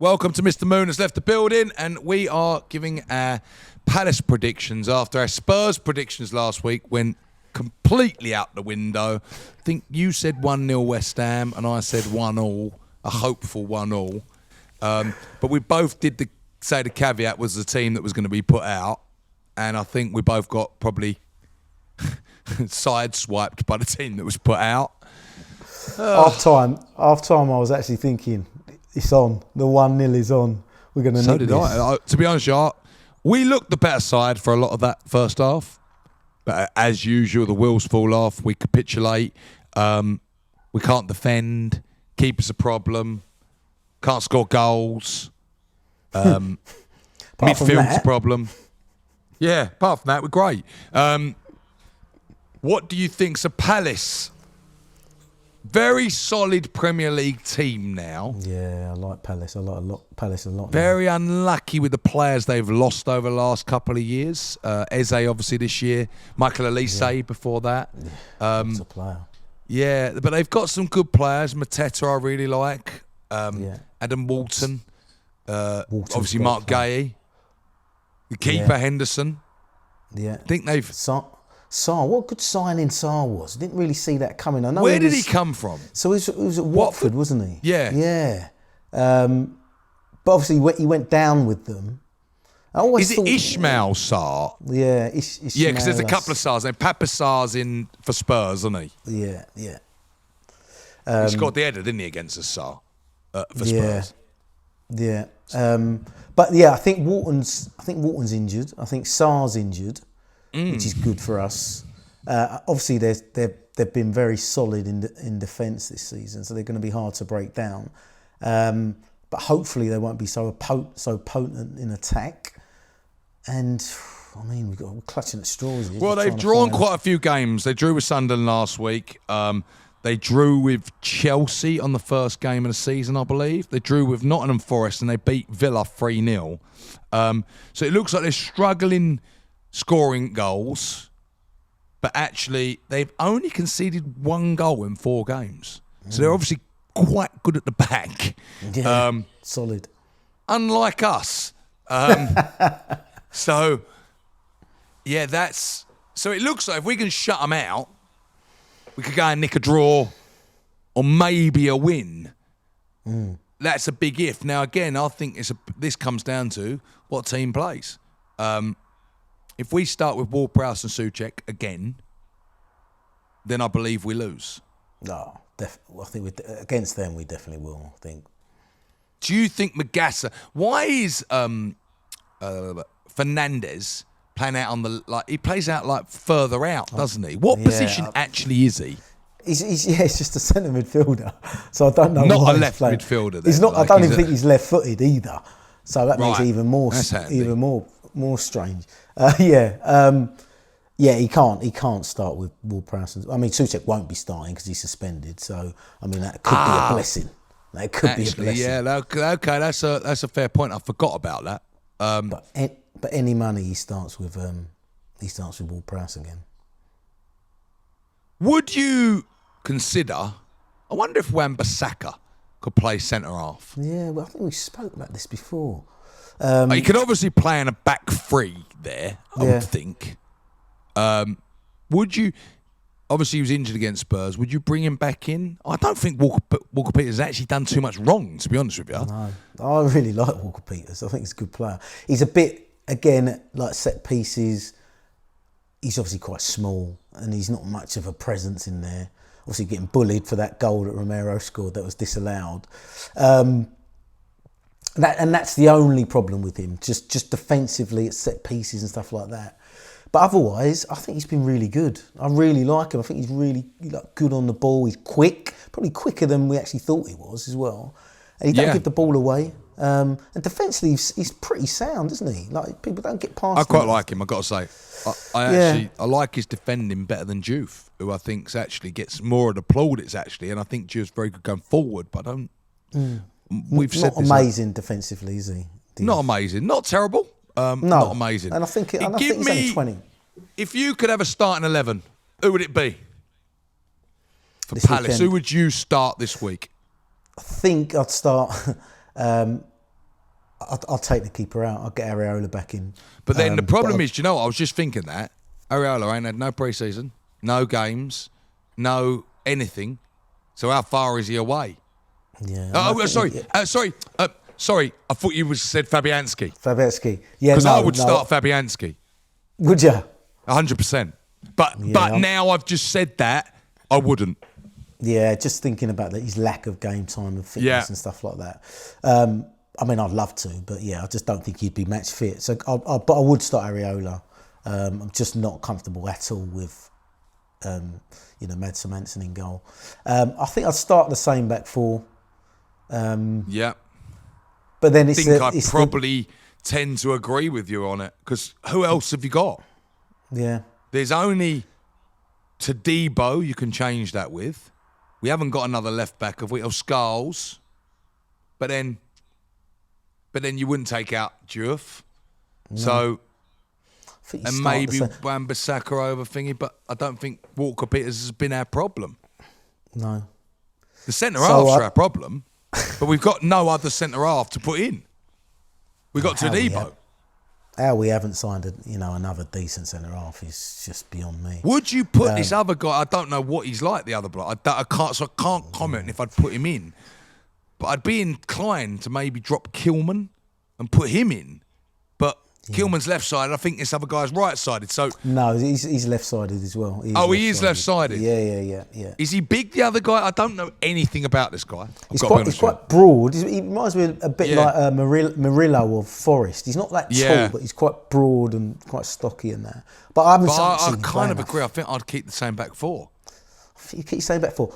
Welcome to Mr. Moon has left the building, and we are giving our Palace predictions after our Spurs predictions last week went completely out the window. I think you said 1-0 West Ham, and I said 1-1, a hopeful 1-1. But we both did say the caveat was the team that was going to be put out, and I think we both got probably sideswiped by the team that was put out. Half time, I was actually thinking, it's on. The 1-0 is on. We're going to nick this. So did I. To be honest, we looked the better side for a lot of that first half. But as usual, the wheels fall off. We capitulate. We can't defend. Keeper's a problem. Can't score goals. Midfield's a problem. Yeah, apart from that, we're great. What do you think's a Palace? Very solid Premier League team now. Yeah, I like Palace. I like Palace a lot. Very unlucky with the players they've lost over the last couple of years. Eze, obviously, this year. Michael Olise before that. He's a player. Yeah, but they've got some good players. Mateta I really like. Adam Walton. Obviously, Mark Gay. The keeper, Henderson. Yeah. I think they've... Sarr, what a good signing Sarr was. Didn't really see that coming. I know. Where did he come from? So he was at Watford, wasn't he? Yeah. Yeah. But obviously he went down with them. Is it Ishmael Sarr? Yeah, Ishmael. Yeah, because there's a couple of Sarrs. Papa Sarr's in for Spurs, isn't he? Yeah. He scored the header, didn't he, against us, Sarr, for Spurs? Yeah. But yeah, I think Walton's injured. I think Sarr's injured. Which is good for us. Obviously, they've been very solid in defence this season, so they're going to be hard to break down. But hopefully, they won't be so potent in attack. And I mean, we're clutching at straws here. Well, they've drawn quite a few games. They drew with Sunderland last week. They drew with Chelsea on the first game of the season, I believe. They drew with Nottingham Forest, and they beat Villa 3-0. So it looks like they're struggling scoring goals, but actually they've only conceded 1 goal in 4 games. So they're obviously quite good at the back. Yeah, solid. Unlike us. So it looks like if we can shut them out, we could go and nick a draw or maybe a win. That's a big if. Now, again, I think this comes down to what team plays. If we start with Ward-Prowse and Souček again, then I believe we lose. No, I think against them we definitely will. I think. Do you think Magassa? Why is Fernandez playing out on the he plays out further out, doesn't he? What position actually is he? He's just a centre midfielder. So I don't know. Not why a left midfielder. Then. He's not. I don't even think he's left-footed either. So that makes it even more strange. He can't start with Ward-Prowse. I mean, Souček won't be starting because he's suspended. So I mean, that could be a blessing. That could be a blessing. Yeah, okay, that's a fair point. I forgot about that. But any money he starts with Ward-Prowse again. Would you consider? I wonder if Wan-Bissaka could play centre half. Yeah, well, I think we spoke about this before. He could obviously play in a back 3 there, I would think. Would you... Obviously, he was injured against Spurs. Would you bring him back in? I don't think Walker Peters has actually done too much wrong, to be honest with you. No, I really like Walker Peters. I think he's a good player. He's a bit, again, like set pieces. He's obviously quite small and he's not much of a presence in there. Obviously getting bullied for that goal that Romero scored that was disallowed. That's the only problem with him, just defensively at set pieces and stuff like that. But otherwise, I think he's been really good. I really like him. I think he's really good on the ball. He's quick, probably quicker than we actually thought he was as well. And he don't give the ball away. And defensively, he's pretty sound, isn't he? Like people don't get past him. I quite like him, I've got to say. I like his defending better than Juve, who I think actually gets more of the plaudits actually. And I think Juve's very good going forward, but I don't. We've not said amazing defensively, is he? Not amazing, not terrible. Not amazing. And I think he's only 20. If you could have a starting 11, who would it be? For This Palace, weekend. who would you start this week? I think I'd start I'll take the keeper out. I'll get Areola back in. But then the problem is, I was just thinking that Areola ain't had no pre-season, no games, no anything. So how far is he away? Yeah. Sorry. I thought you said Fabianski. Fabianski. Yeah, because I would start Fabianski. Would you? 100%. But now I've just said that, I wouldn't. Yeah, just thinking about his lack of game time and fitness and stuff like that. I mean, I'd love to, but I just don't think he'd be match fit. So, but I would start Areola. I'm just not comfortable at all with, Mads Manson in goal. I think I'd start the same back four. Yeah. But then I probably tend to agree with you on it, because who else have you got? Yeah. There's only Todibo you can change that with. We haven't got another left back, have we? Or Skulls. But then you wouldn't take out Diouf. No. So, and maybe Wan-Bissaka over thingy, but I don't think Walker Peters has been our problem. No. The centre-half's are our problem, but we've got no other centre-half to put in. We've got Todibo. How we haven't signed another decent centre-half is just beyond me. Would you put this other guy, I don't know what he's like, the other bloke. I can't comment if I'd put him in. But I'd be inclined to maybe drop Kilman and put him in. But Kilman's left-sided. I think this other guy's right-sided. So no, he's left-sided as well. He is left-sided? Yeah. Is he big, the other guy? I don't know anything about this guy. He's quite broad. He reminds me a bit like Murillo of Forest. He's not that tall, but he's quite broad and quite stocky in there. But I kind of agree. I think I'd keep the same back four. You keep saying back four.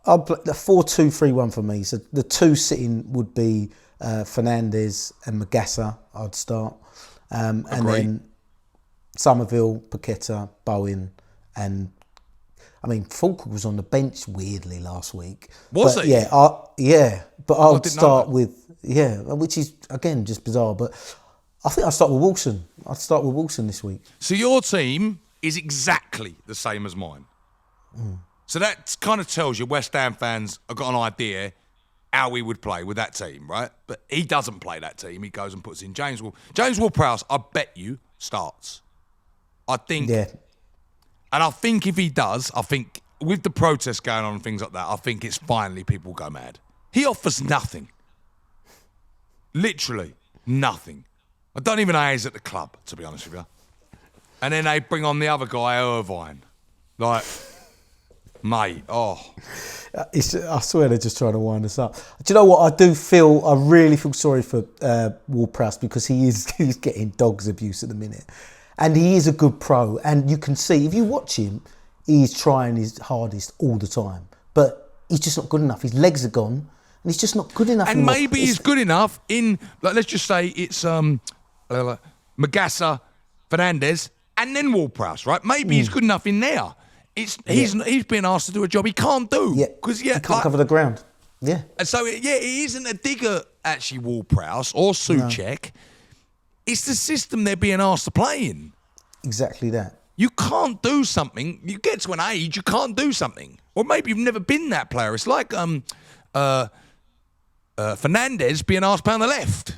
I'll play the 4-2-3-1 for me. So the two sitting would be Fernandes and Magassa. I'd start, and then Somerville, Paqueta, Bowen, and Fulker was on the bench weirdly last week. Was he? Yeah, but I'll start with which is again just bizarre. But I think I'll start with Wilson. I'd start with Wilson this week. So your team is exactly the same as mine. So that kind of tells you West Ham fans have got an idea how we would play with that team, right? But he doesn't play that team. He goes and puts in James Ward-Prowse, I bet you, starts. I think. Yeah. And I think if he does, I think with the protests going on and things like that, I think it's finally people go mad. He offers nothing. Literally nothing. I don't even know he's at the club, to be honest with you. And then they bring on the other guy, Irvine. Like... Mate, I swear they're just trying to wind us up. Do you know what? I really feel sorry for Ward-Prowse because he's getting dog's abuse at the minute. And he is a good pro. And you can see, if you watch him, he's trying his hardest all the time. But he's just not good enough. His legs are gone. And he's just not good enough. And maybe he's good enough in, let's just say it's Magassa, Fernandes, and then Ward-Prowse, right? Maybe he's good enough in there. He's been asked to do a job he can't do. Because he can't cover the ground. Yeah. And so, he isn't a digger, actually, Ward-Prowse or Souček. No. It's the system they're being asked to play in. Exactly that. You can't do something. You get to an age, you can't do something. Or maybe you've never been that player. It's like Fernandes being asked to play on the left.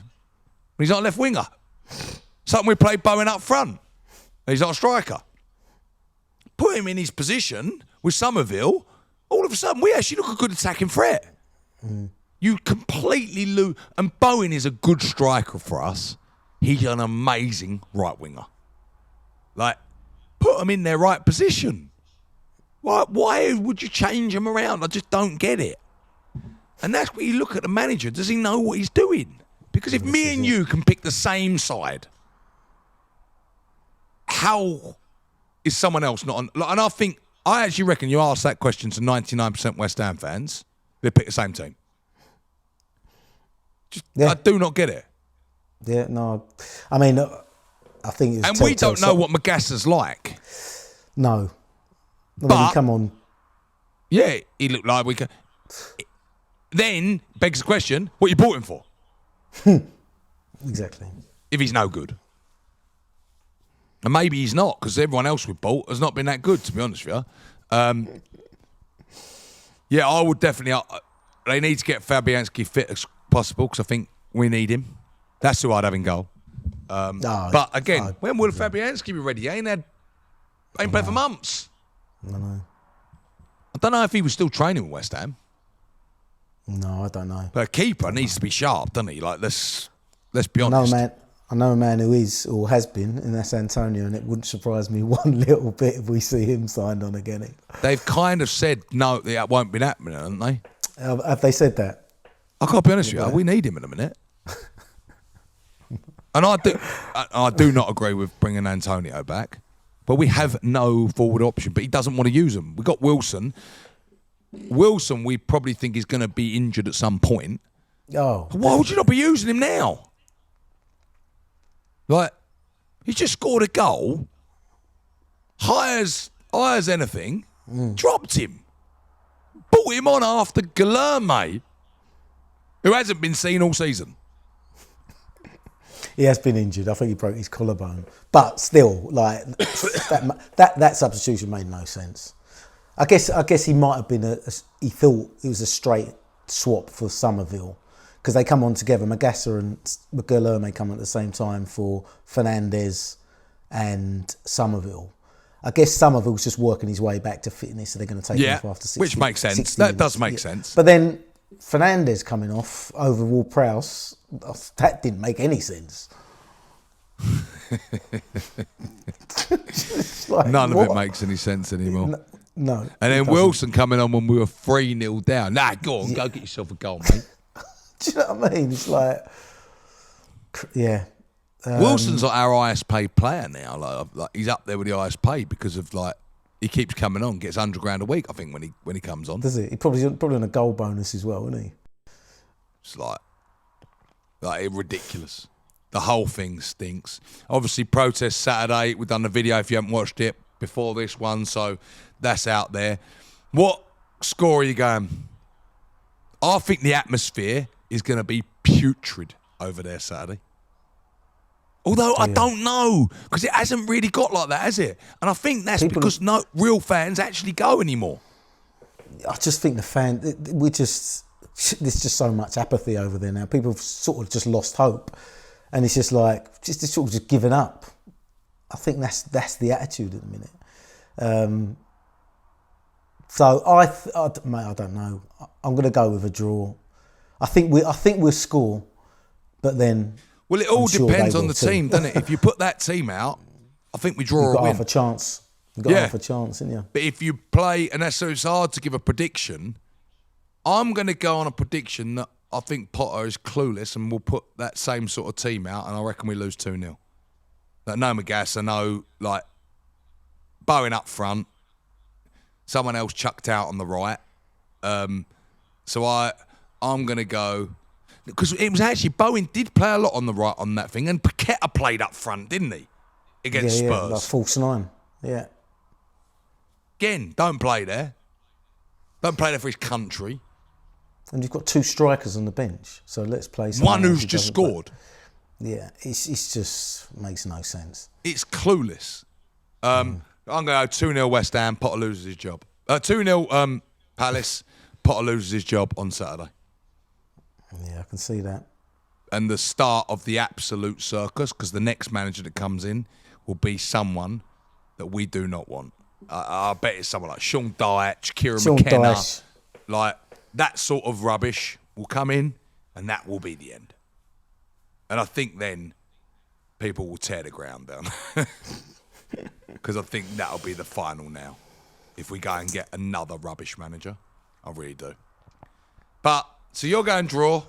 He's not a left winger. Something we play Bowen up front. He's not a striker. Put him in his position with Somerville, all of a sudden we actually look a good attacking threat. You completely lose. And Bowen is a good striker for us. He's an amazing right winger. Like, put him in their right position. Why would you change him around? I just don't get it. And that's where you look at the manager. Does he know what he's doing? Because if me and you can pick the same side, how... is someone else not on? And I actually reckon you ask that question to 99% West Ham fans, they pick the same team. I do not get it. Yeah, no. I think it's... And we don't know what Magassa's like. No. Come on. Yeah, he looked like we can... Then, begs the question, what you bought him for? Exactly. If he's no good. And maybe he's not, because everyone else we've bought has not been that good, to be honest with you. I would definitely... they need to get Fabianski fit as possible, because I think we need him. That's who I'd have in goal. But again, when will Fabianski be ready? He ain't played for months. I know. I don't know if he was still training with West Ham. No, I don't know. But a keeper needs to be sharp, doesn't he? Like, let's be honest. I know a man who is or has been, and that's Antonio, and it wouldn't surprise me one little bit if we see him signed on again. They've kind of said, no, that won't be happening, haven't they? Have they said that? I can't be honest with you. We need him in a minute. And I do not agree with bringing Antonio back. But we have no forward option. But he doesn't want to use them. We've got Wilson. Wilson, we probably think is going to be injured at some point. Oh. Why would you not be using him now? Like, he just scored a goal. High as anything. Dropped him. Brought him on after Guilherme, who hasn't been seen all season. He has been injured. I think he broke his collarbone. But still, like that substitution made no sense. I guess he might have been he thought it was a straight swap for Somerville because they come on together. Magassa and Guilherme come at the same time for Fernandes and Somerville. I guess Somerville's just working his way back to fitness, so they're going to take him off after 60 which makes sense. 60 That minutes. does make sense. But then Fernandes coming off over Ward-Prowse, that didn't make any sense. Like, none of it makes any sense anymore. No. And then Wilson coming on when we were 3-0 down. Nah, go on, go get yourself a goal, mate. Do you know what I mean? It's like, yeah. Wilson's like our highest paid player now. Like he's up there with the highest paid because of like he keeps coming on, gets $100,000 a week. I think when he comes on, does he? He probably on a goal bonus as well, isn't he? It's like ridiculous. The whole thing stinks. Obviously, protest Saturday. We've done the video if you haven't watched it before this one, so that's out there. What score are you going? I think the atmosphere is going to be putrid over there Saturday. Although I don't know, because it hasn't really got like that, has it? And I think that's because no real fans actually go anymore. I just think there's just so much apathy over there now. People have sort of just lost hope. And it's just like, just sort of just giving up. I think that's the attitude at the minute. So mate, I don't know. I'm going to go with a draw. I think we'll score, but then. Well, it all depends on the team, doesn't it? If you put that team out, I think we draw or win. You've got half a chance. You've got half a chance, haven't you? But if you play, and so it's hard to give a prediction. I'm going to go on a prediction that I think Potter is clueless and we'll put that same sort of team out and I reckon we lose 2-0. Like, no Magassa, no, like, Bowen up front, someone else chucked out on the right. So I'm going to go, because it was actually, Bowen did play a lot on the right on that thing and Paqueta played up front, didn't he? Against Spurs. Yeah, like false 9, yeah. Again, don't play there. Don't play there for his country. And you've got 2 strikers on the bench, so let's play one who's just scored. Yeah, it's just makes no sense. It's clueless. I'm going to go 2-0 West Ham, Potter loses his job. 2-0 Palace, Potter loses his job on Saturday. Yeah, I can see that. And the start of the absolute circus, because the next manager that comes in will be someone that we do not want. I bet it's someone like Sean Dyche, Kieran McKenna. Dyche. Like, that sort of rubbish will come in, and that will be the end. And I think then people will tear the ground down. Because I think that'll be the final now. If we go and get another rubbish manager. I really do. But, so you're going draw.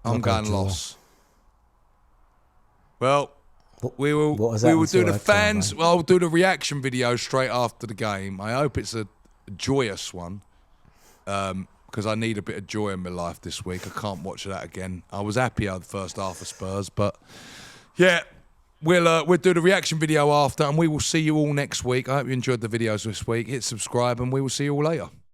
I'm going loss. Well, we will do the fans. Well, I'll do the reaction video straight after the game. I hope it's a joyous one. Because I need a bit of joy in my life this week. I can't watch that again. I was happier the first half of Spurs, but yeah, we'll do the reaction video after, and we will see you all next week. I hope you enjoyed the videos this week. Hit subscribe, and we will see you all later.